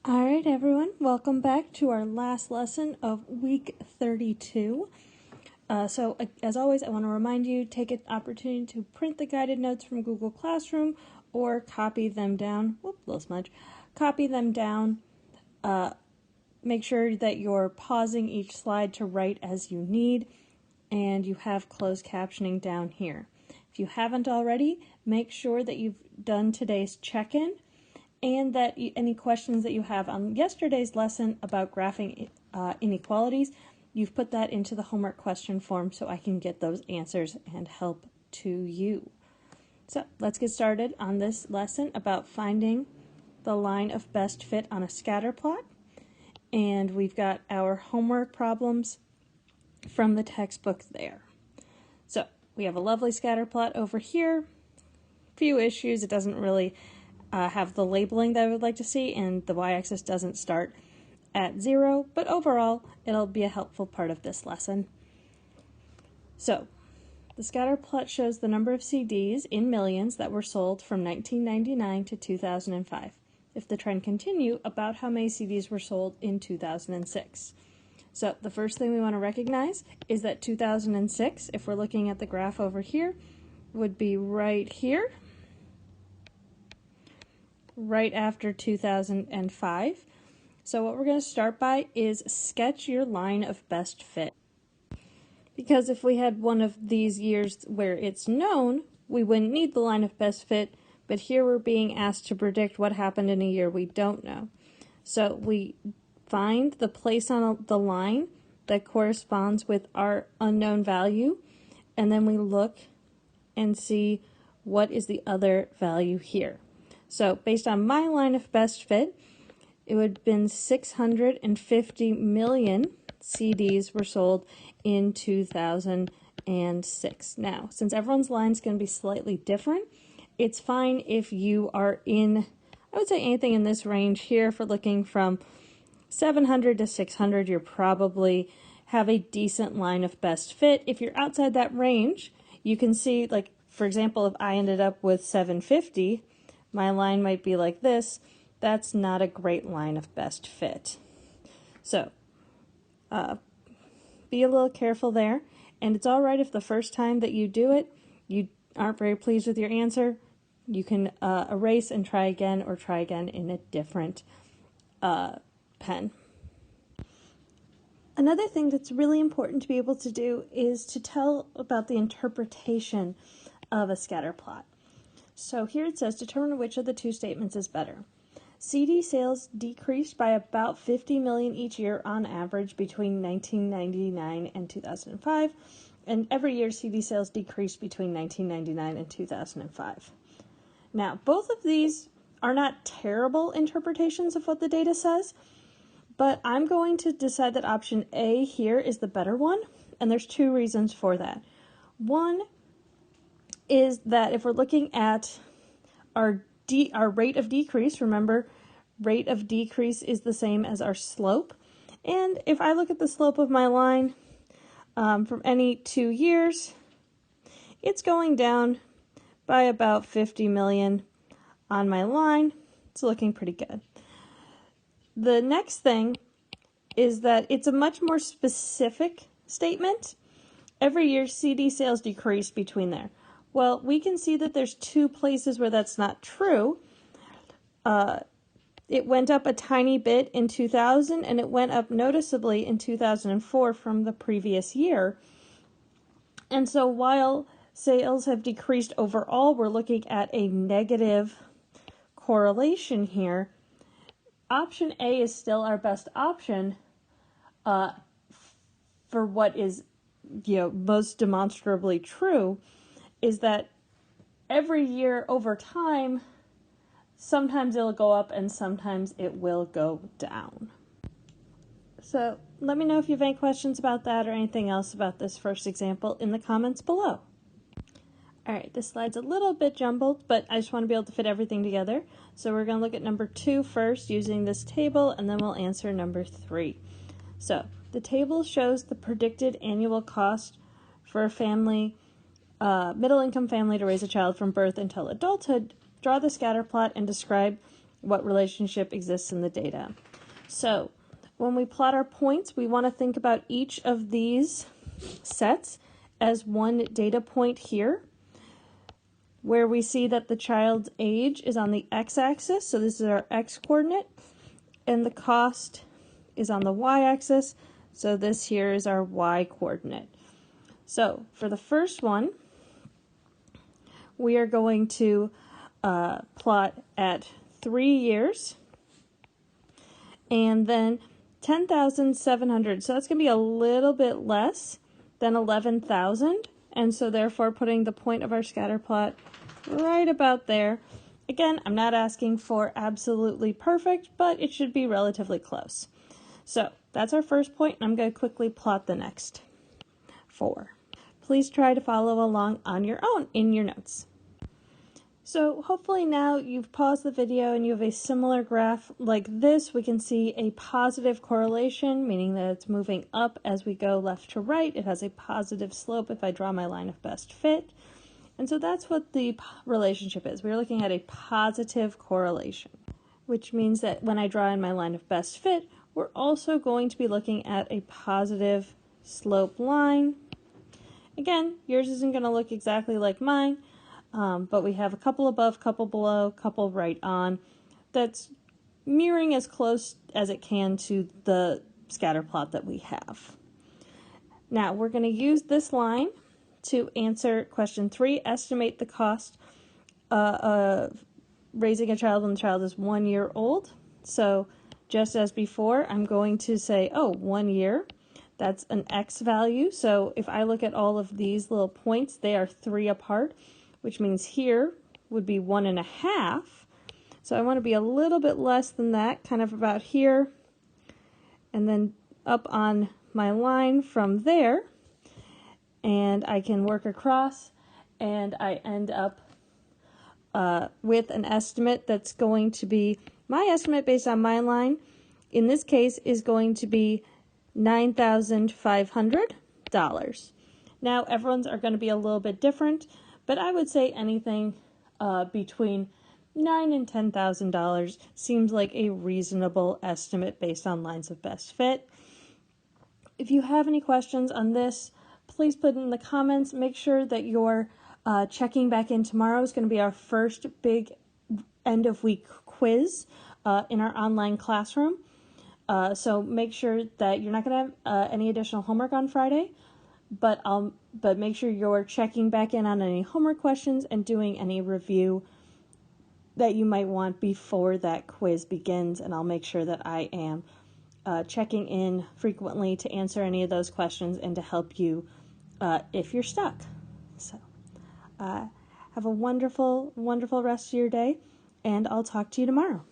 All right, everyone, welcome back to our last lesson of week 32. As always, I want to remind you, take an opportunity to print the guided notes from Google Classroom or copy them down. Whoop, little smudge. Copy them down. Make sure that you're pausing each slide to write as you need, and you have closed captioning down here. If you haven't already, make sure that you've done today's check-in and that any questions that you have on yesterday's lesson about graphing inequalities, you've put that into the homework question form so I can get those answers and help to you. So let's get started on this lesson about finding the line of best fit on a scatter plot. And we've got our homework problems from the textbook there. So we have a lovely scatter plot over here. Few issues, it doesn't really have the labeling that I would like to see, and the y-axis doesn't start at 0, but overall it'll be a helpful part of this lesson. So the scatter plot shows the number of CDs in millions that were sold from 1999 to 2005. If the trend continue, about how many CDs were sold in 2006. So the first thing we want to recognize is that 2006, if we're looking at the graph over here, would be right here, right after 2005. So what we're going to start by is sketch your line of best fit. Because if we had one of these years where it's known, we wouldn't need the line of best fit, but here we're being asked to predict what happened in a year we don't know. So we find the place on the line that corresponds with our unknown value, and then we look and see what is the other value here. So based on my line of best fit, it would have been 650 million CDs were sold in 2006. Now, since everyone's line is going to be slightly different, it's fine if you are in, I would say anything in this range here. For looking from 700 to 600, you're probably have a decent line of best fit. If you're outside that range, you can see, like, for example, if I ended up with 750, my line might be like this. That's not a great line of best fit. So be a little careful there. And it's all right if the first time that you do it, you aren't very pleased with your answer. You can erase and try again, or try again in a different pen. Another thing that's really important to be able to do is to tell about the interpretation of a scatter plot. So here it says, determine which of the two statements is better. CD sales decreased by about 50 million each year on average between 1999 and 2005, and every year CD sales decreased between 1999 and 2005. Now, both of these are not terrible interpretations of what the data says, but I'm going to decide that option A here is the better one, and there's two reasons for that. One is that if we're looking at our rate of decrease, remember, rate of decrease is the same as our slope. And if I look at the slope of my line from any 2 years, it's going down by about 50 million on my line. It's looking pretty good. The next thing is that it's a much more specific statement. Every year CD sales decrease between there. Well, we can see that there's two places where that's not true. It went up a tiny bit in 2000, and it went up noticeably in 2004 from the previous year. And so while sales have decreased overall, we're looking at a negative correlation here. Option A is still our best option for what is, most demonstrably true, is that every year over time, sometimes it'll go up and sometimes it will go down. So let me know if you have any questions about that or anything else about this first example in the comments below. All right, this slide's a little bit jumbled, but I just want to be able to fit everything together. So we're going to look at number 2 first using this table, and then we'll answer number 3. So the table shows the predicted annual cost for a family, middle-income family, to raise a child from birth until adulthood. Draw the scatter plot and describe what relationship exists in the data. So when we plot our points, we want to think about each of these sets as one data point here, where we see that the child's age is on the x-axis, so this is our x-coordinate, and the cost is on the y-axis, so this here is our y-coordinate. So for the first one, we are going to plot at 3 years, and then 10,700, so that's going to be a little bit less than 11,000, and so therefore putting the point of our scatter plot right about there. Again, I'm not asking for absolutely perfect, but it should be relatively close. So that's our first point, and I'm going to quickly plot the next 4. Please try to follow along on your own in your notes. So hopefully now you've paused the video and you have a similar graph like this. We can see a positive correlation, meaning that it's moving up as we go left to right. It has a positive slope if I draw my line of best fit. And so that's what the relationship is. We're looking at a positive correlation, which means that when I draw in my line of best fit, we're also going to be looking at a positive slope line. Again, yours isn't going to look exactly like mine, but we have a couple above, couple below, couple right on. That's mirroring as close as it can to the scatter plot that we have. Now we're going to use this line to answer question 3, estimate the cost of raising a child when the child is 1 year old. So just as before, I'm going to say, 1 year, that's an X value. So if I look at all of these little points, they are 3 apart, which means here would be 1.5. So I want to be a little bit less than that, kind of about here, and then up on my line from there, and I can work across, and I end up with an estimate that's going to be, my estimate based on my line, in this case, is going to be $9,500. Now, everyone's are going to be a little bit different, but I would say anything between $9,000 and $10,000 seems like a reasonable estimate based on lines of best fit. If you have any questions on this, please put it in the comments. Make sure that you're checking back in tomorrow. Is going to be our first big end of week quiz in our online classroom. So make sure that you're not going to have any additional homework on Friday, but make sure you're checking back in on any homework questions and doing any review that you might want before that quiz begins, and I'll make sure that I am checking in frequently to answer any of those questions and to help you if you're stuck. So have a wonderful, wonderful rest of your day, and I'll talk to you tomorrow.